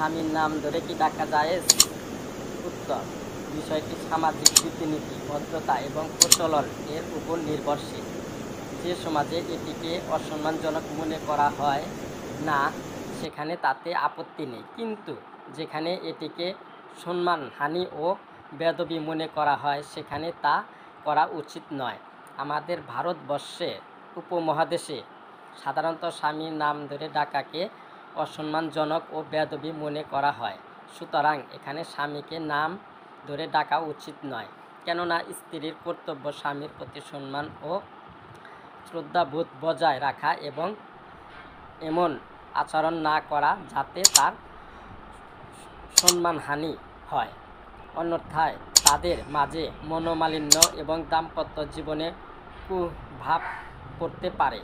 স্বামীর নাম ধরে কি ডাকা জায়েজ? উত্তর, বিষয়টি সামাজিক রীতিনীতি, ভদ্রতা এবং প্রচলন এর উপর নির্ভরশীল। যে সমাজে এটিকে অসম্মানজনক মনে করা হয় না সেখানে তাতে আপত্তি নেই, কিন্তু যেখানে এটিকে সম্মানহানি ও বেয়াদবি মনে করা হয় সেখানে তা করা উচিত নয়। আমাদের ভারতবর্ষে উপমহাদেশে সাধারণত স্বামীর নাম ধরে ডাকাকে অসম্মানজনক ও বেয়াদবি মনে করা হয়। সুতরাং এখানে স্বামীকে নাম ধরে ডাকা উচিত নয়, কেননা স্ত্রীর কর্তব্য স্বামীর প্রতি সম্মান ও শ্রদ্ধাবোধ বজায় রাখা এবং এমন আচরণ না করা যাতে তার সম্মানহানি হয়, অন্যথায় তাদের মাঝে মনোমালিন্য এবং দাম্পত্য জীবনে কুপ্রভাব পড়তে পারে।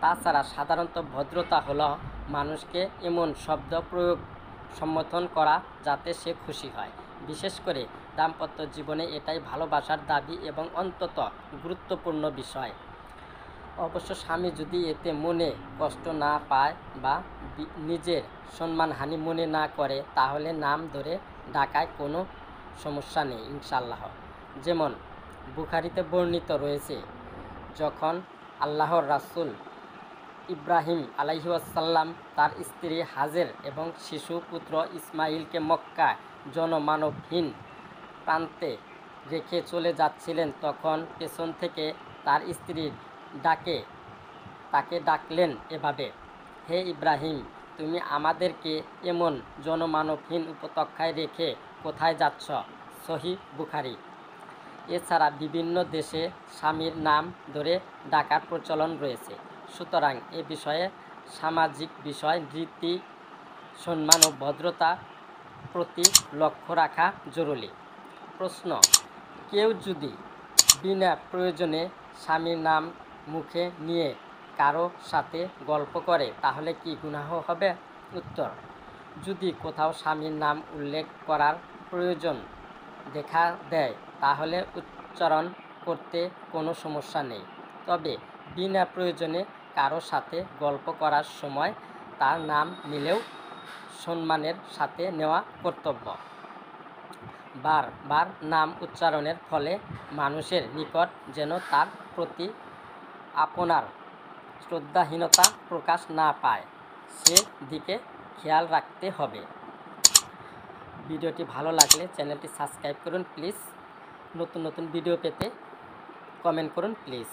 তাছাড়া সাধারণত ভদ্রতা হলো মানুষকে এমন শব্দ প্রয়োগ সমর্থন করা যাতে সে খুশি হয়। বিশেষ করে দাম্পত্য জীবনে এটাই ভালোবাসার দাবি এবং অত্যন্ত গুরুত্বপূর্ণ বিষয়। অবশ্য স্বামী যদি এতে মনে কষ্ট না পায় বা নিজের সম্মানহানি মনে না করে তাহলে নাম ধরে ডাকায় কোনো সমস্যা নেই ইনশাআল্লাহ। যেমন বুখারীতে বর্ণিত রয়েছে, যখন আল্লাহর রাসূল ইব্রাহিম আলাইহিসসালাম তার স্ত্রী হাজের এবং শিশু পুত্র ইসমাইলকে মক্কা জনমানবহীন প্রান্তে রেখে চলে যাচ্ছিলেন, তখন পেছন থেকে তার স্ত্রীর তাকে ডাকলেন এভাবে, হে ইব্রাহিম, তুমি আমাদেরকে এমন জনমানবহীন উপত্যকায় রেখে কোথায় যাচ্ছ? সহিহ বুখারী। এছাড়া বিভিন্ন দেশে স্বামীর নাম ধরে ডাকার প্রচলন রয়েছে। সুতরাং এ বিষয়ে সামাজিক বিষয়, রীতি, সম্মান ও ভদ্রতার প্রতি লক্ষ্য রাখা জরুরি। প্রশ্ন, কেউ যদি বিনা প্রয়োজনে স্বামীর নাম মুখে নিয়ে কারো সাথে গল্প করে তাহলে কি গুনাহ হবে? উত্তর, যদি কোথাও স্বামীর নাম উল্লেখ করার প্রয়োজন দেখা দেয় তাহলে উচ্চারণ করতে কোনো সমস্যা নেই। তবে বিনা প্রয়োজনে কারো সাথে গল্প করার সময় তার নাম নিলেও সম্মানের সাথে নেওয়া কর্তব্য। বারবার নাম উচ্চারণের ফলে মানুষের নিকট যেন তার প্রতি আপনার শ্রদ্ধাহীনতা প্রকাশ না পায়, সে দিকে খেয়াল রাখতে হবে। ভিডিওটি ভালো লাগলে চ্যানেলটি সাবস্ক্রাইব করুন প্লিজ। নতুন নতুন ভিডিও পেতে কমেন্ট করুন প্লিজ।